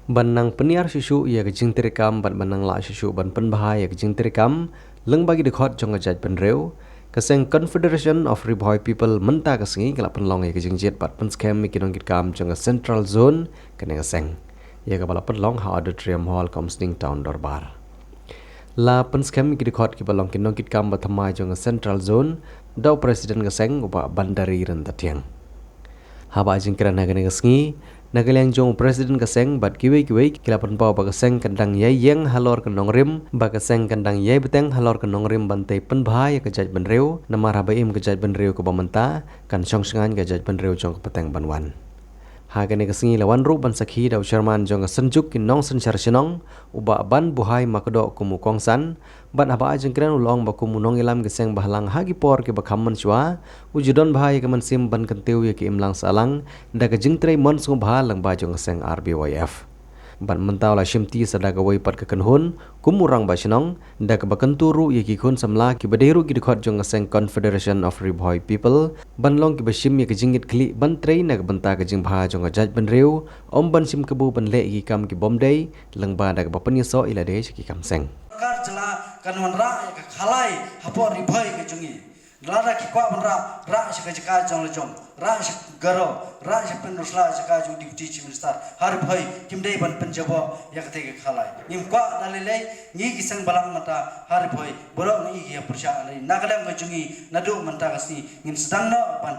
Banang peniar susu ia kejing terikam ban banang la susu ban penbahaya kejing terikam leng bagi dekhot jong ajaj penreu keseng Confederation of Riboy People menta kesengi kelak penlong ia kejing jet bat penskem mikinong kitkam jong Central Zone kene keseng ia kepala penlong ha auditorium hall Komsting Town Dorbar la penskem mikidekhot ki balong kinong kitkam bathamai jong Central Zone dau presiden keseng uba bandari rentatiang haba jingkran hagane kesengi Nagaliang jong presiden keseng bat kiwe kilapan pau ba keseng kandang yai yang halor kenong rim ba keseng kandang yai beteng halor kenong rim bantai penbahaya kejaj benreu namar habaim kejaj benreu ke bamenta kan song sengan kejaj benreu jong peteng banwan hagane kesengi lawan ru ban sakhi dau chairman jong senjuk kinong senchar sinong uba ban buhai makdo kumu kongsan ban haba jengkran ulong ba kumu nong ilam keseng bahlang hagi por ke bakhamman chwa ujudon bahai ke mansim ban kenteu ye ke imlang salang da ke jingtrei mon sung bahalang ba jong keseng RBYF ban mentau la shimti sadaga wai pat ke kenhun kumurang ba sinong da ke bakenturu ye ki khun samla ki baderu ki dekhot jong keseng Confederation of Riboy People ban long ki bashim ye ke jingit kli ban trei na ke benta ke jing bha jong ajaj ban reu om ban sim kebu ban le ki kam ki bomdei leng ba da ke bapen so ila de ki kam seng kar jela kanwan ra ya khalai hapo ribai ke jungi lada ki kwa banra ra shika jika jong le jong ra shik garo ra shik pen rusla jika jong deputy chief minister har bhai kimdei ban penjabo ya kate ke khalai nim kwa dalile ngi kisang balang mata har bhai boro ngi gi persha ale nagalam ke jungi nadu manta kasni ngin sedang no ban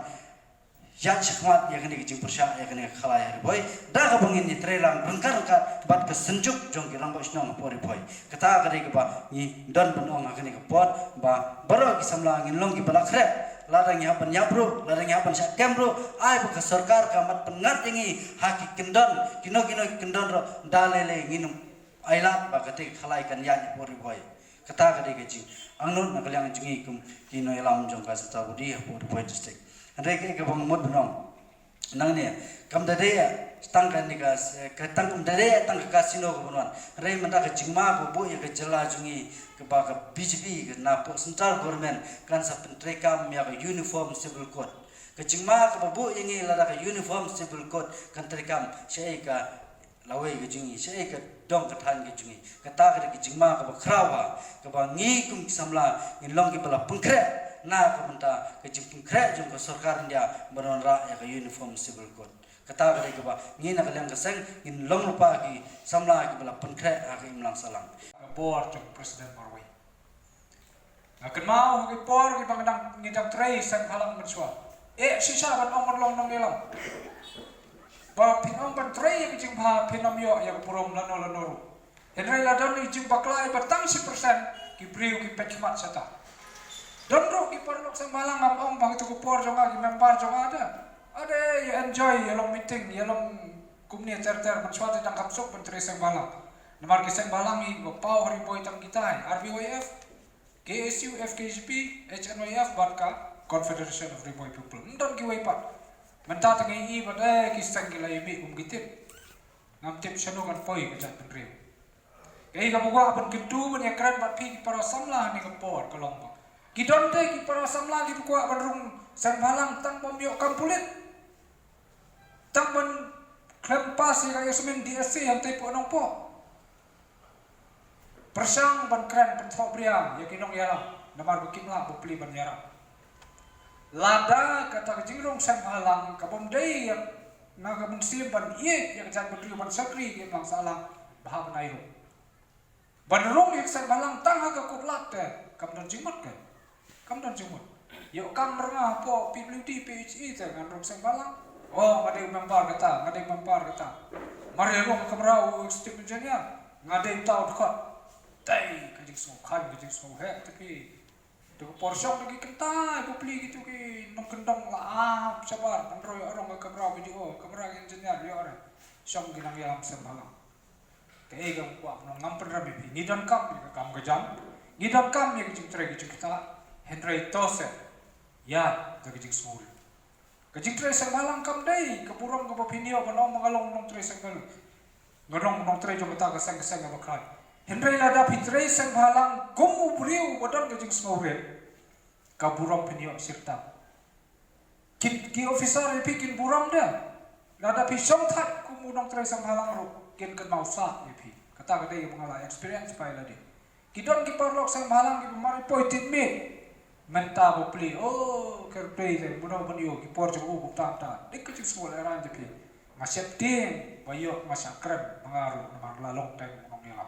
yang sekmat ya kene kecing persya ya kene khalai hari boy dah kabungin ni trelang bengkar ka bat ke senjuk jong ki rang basnong pori boy kata kare ke ba ni don benong kene ke pot ba baro ki samla ngin long ki balak kre ladang ya pan nyabru ladang ya pan syak kemru ai bu ke sarkar ka mat pengat ingi haki kendon kino kendon ro dalele nginum ailat ba kate khalai kan ya pori boy kata kare kecing angnun nakalyang jungi kum kino elam jong ka satabudi pori boy district Reke ke pengmut benong, nang ni, kam dade ya, tang kan ni kas, tang dade ya tang kasino ke benuan, rei menda ke jingma ke bu ya ke jela jungi ke ba ke BJP ke napo central government kan sa pentrekam ya ke uniform civil code, ke jingma ke bu ini lada ke uniform civil code kan trekam syai ka lawai ke jungi, syai ke dong ke tan ke jungi, kata ke jingma ke ba krawa, ke ba ngi kum samla ngilong ke bala pengkre. Na kementar kejipun krek jong ke sarkar India beronra ya ke uniform civil code kata kali ke ba ngin nak yang keseng ngin long lupa ki samla ki bala penkrek ha ke imlang salang board jong presiden Norway akan mau ki por ki pangdang ngidang trei sang halang mensua sisa ban ong long nong delam ba pinom ban trei ki jing ba pinom yo ya purom lano henry ladon ni jing baklai batang 10% ki priu ki pechmat sata Dondro ki parlok sang malang ngam bang tu kupor jonga ki member jonga ada ya enjoy ya long meeting ya long kumni ter mensuat tang kapsok menteri sang malang namar ki sang malang ni pau hari boy tang kita RBYF KSU FKSP HNYF batka Confederation of Riboy People ndon ki waipat menta tangi pada ki sang ki lai mi gitip ngam tip sanu kan poi ka jat penri kai ka buka ban kintu ban ekran bat pi para samla ni kapor kalong Kidonte ki para samla ki kuat berung sang malang tang pomyo kampulit tang ban klempas ya kayo semen DSC yang tepo nong po persang ban kren pentok priang ya kinong yaram namar bukim lah bupli ban yaram lada kata jingrong sang malang kabom dei yang naga mensim ban iet yang jan berdiri ban sakri yang lang salang bahab nairo ban rong yang sang malang tang haga koplat kam don jingmat ke kam dan jumut yuk kam rengah po PWD PHE dengan rong sang balang oh ngadeng membar kata mari rong kamrau step engineer ngadeng tau dekat tai kajik sokhan kajik sohe tapi de porsong lagi kentai ko pli gitu ki nong kendong lah sabar penroy orang ke kamrau video kamera engineer yo ora song ginang yalam sang balang kai gam ko nong ngamper rabi ni dan kam kam gajam ni dan kam ya kajik tre kajik kita Henry Tose ya dari jing smul kajing tre sang malang kam dei kapurong ka papinio panong mangalong nong tre sang gal ngonong nong tre jong ta ka sang bakal Henry lada pitre sang malang gomu briu bodon kajing smul kapurong pinio sirta ki officer pikin buram dia Nada pi song thai ku mu nong trai sang halang ro ken kan mau sa ye pi. Kata kata ye mangala experience pai la de. Kidon ki por lok sang halang ki mari poitit me. Menta bo pli oh ker play le muno bon yo ki por jo ku ta ta. Dik ku semua ran je pi. Masep ting bayo masak krem mangaru mang la long tai nong ni la.